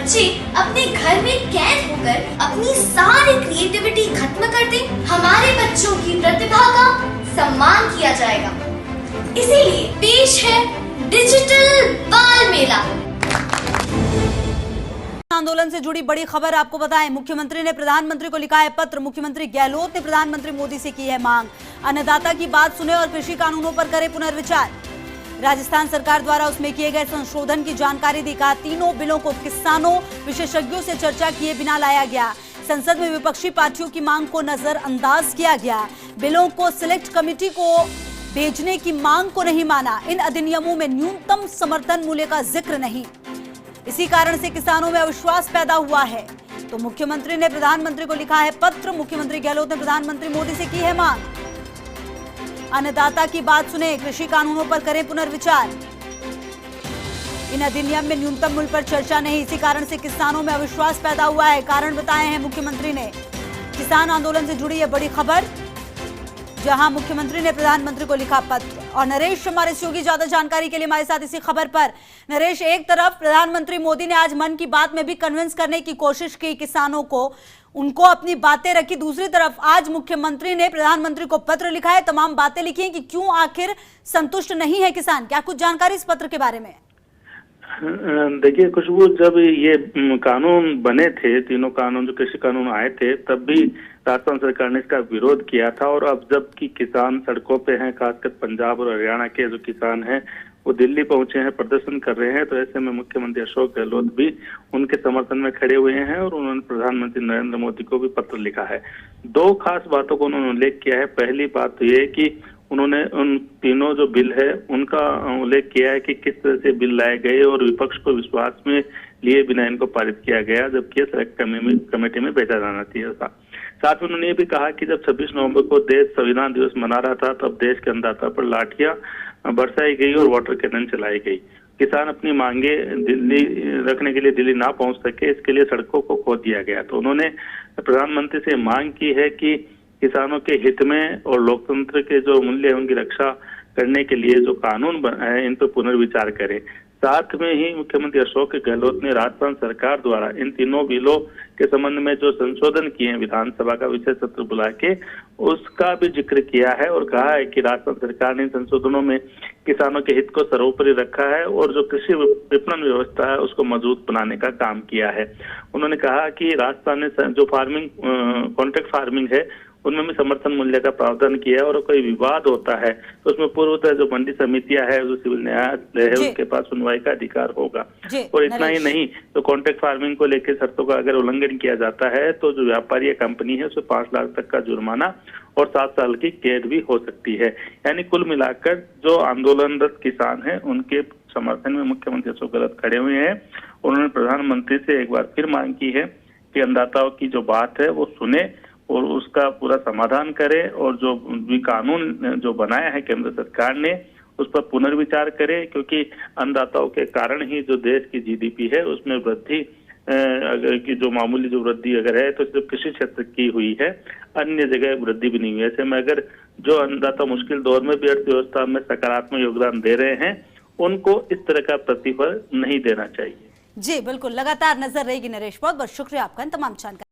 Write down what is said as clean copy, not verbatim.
बच्चे अपने घर में कैद होकर अपनी सारी क्रिएटिविटी खत्म कर दें, हमारे बच्चों की प्रतिभा का सम्मान किया जाएगा। इसीलिए पेश है डिजिटल बाल मेला। आंदोलन से जुड़ी बड़ी खबर आपको बताएं, मुख्यमंत्री ने प्रधानमंत्री को लिखा है पत्र। मुख्यमंत्री गहलोत ने प्रधानमंत्री मोदी से की है मांग, अन्नदाता की बात सुने और कृषि कानूनों पर करे पुनर्विचार। राजस्थान सरकार द्वारा उसमें किए गए संशोधन की जानकारी दी। कहा तीनों बिलों को किसानों विशेषज्ञों से चर्चा किए बिना लाया गया। संसद में विपक्षी पार्टियों की मांग को नजरअंदाज किया गया। बिलों को सिलेक्ट कमेटी को भेजने की मांग को नहीं माना। इन अधिनियमों में न्यूनतम समर्थन मूल्य का जिक्र नहीं। इसी कारण से किसानों में अविश्वास पैदा हुआ है। तो मुख्यमंत्री ने प्रधानमंत्री को लिखा है पत्र। मुख्यमंत्री गहलोत ने प्रधानमंत्री मोदी से की है मांग, अन्नदाता की बात सुने, कृषि कानूनों पर करें पुनर्विचार। इन अधिनियम में न्यूनतम मूल्य पर चर्चा नहीं, इसी कारण से किसानों में अविश्वास पैदा हुआ है। कारण बताए हैं मुख्यमंत्री ने। किसान आंदोलन से जुड़ी यह बड़ी खबर, जहां मुख्यमंत्री ने प्रधानमंत्री को लिखा पत्र। और नरेश हमारे सहयोगी ज्यादा जानकारी के लिए हमारे साथ इसी खबर पर। नरेश, एक तरफ प्रधानमंत्री मोदी ने आज मन की बात में भी कन्विंस करने की कोशिश की किसानों को, उनको अपनी बातें रखी, दूसरी तरफ आज मुख्यमंत्री ने प्रधानमंत्री को पत्र लिखा है, तमाम बातें लिखी हैं कि क्यों आखिर संतुष्ट नहीं है किसान। क्या कुछ जानकारी इस पत्र के बारे में? देखिए खुशबू, जब ये कानून बने थे, तीनों कानून जो कृषि कानून आए थे, तब भी राजस्थान सरकार ने इसका विरोध किया था। और अब जबकि किसान सड़कों पे हैं, खासकर पंजाब और हरियाणा के जो किसान हैं वो दिल्ली पहुंचे हैं, प्रदर्शन कर रहे हैं, तो ऐसे में मुख्यमंत्री अशोक गहलोत भी उनके समर्थन में खड़े हुए हैं और उन्होंने प्रधानमंत्री नरेंद्र मोदी को भी पत्र लिखा है। दो खास बातों को उन्होंने उल्लेख किया है। पहली बात तो ये कि उन्होंने उन तीनों जो बिल है उनका उल्लेख किया है कि किस तरह से बिल लाए गए और विपक्ष को विश्वास में लिए बिना इनको पारित किया गया, जबकि सेलेक्ट कमेटी में भेजा जाना चाहिए था। साथ में उन्होंने ये भी कहा कि जब 26 नवंबर को देश संविधान दिवस मना रहा था, तब देश के अन्नदाता पर लाठियां बरसाई गई और वाटर कैनन चलाई गई। किसान अपनी मांगे दिल्ली रखने के लिए दिल्ली ना पहुंच सके, इसके लिए सड़कों को खोद दिया गया। तो उन्होंने प्रधानमंत्री से मांग की है कि किसानों के हित में और लोकतंत्र के जो मूल्य है उनकी रक्षा करने के लिए जो कानून है इन पर पुनर्विचार करें। साथ में ही मुख्यमंत्री अशोक गहलोत ने राजस्थान सरकार द्वारा इन तीनों बिलों के संबंध में जो संशोधन किए हैं, विधानसभा का विशेष सत्र बुला के उसका भी जिक्र किया है और कहा है कि राजस्थान सरकार ने इन संशोधनों में किसानों के हित को सर्वोपरि रखा है और जो कृषि विपणन व्यवस्था है उसको मजबूत बनाने का काम किया है। उन्होंने कहा कि राजस्थान ने जो फार्मिंग कॉन्ट्रैक्ट फार्मिंग है उनमें भी समर्थन मूल्य का प्रावधान किया है और कोई विवाद होता है तो उसमें पूर्वतः जो मंडी समितियां है, जो सिविल न्यायालय है, उनके पास सुनवाई का अधिकार होगा। और इतना ही नहीं, तो कॉन्ट्रैक्ट फार्मिंग को लेकर शर्तों का अगर उल्लंघन किया जाता है तो जो व्यापारी या कंपनी है उसे 5 लाख तक का जुर्माना और 7 साल की कैद भी हो सकती है। यानी कुल मिलाकर जो आंदोलनरत किसान है उनके समर्थन में मुख्यमंत्री अशोक गहलोत खड़े हुए हैं। उन्होंने प्रधानमंत्री से एक बार फिर मांग की है कि अन्नदाताओं की जो बात है वो सुने और उसका पूरा समाधान करे और जो भी कानून जो बनाया है केंद्र सरकार ने उस पर पुनर्विचार करे, क्योंकि अन्नदाताओं के कारण ही जो देश की जीडीपी है उसमें वृद्धि अगर की जो मामूली जो वृद्धि अगर है तो सिर्फ कृषि क्षेत्र की हुई है, अन्य जगह वृद्धि भी नहीं हुई। ऐसे में अगर जो अन्नदाता मुश्किल दौर में भी अर्थव्यवस्था में सकारात्मक योगदान दे रहे हैं उनको इस तरह का प्रतिफल नहीं देना चाहिए। जी बिल्कुल, लगातार नजर रहेगी नरेश। बहुत बहुत शुक्रिया आपका इन तमाम जानकारी।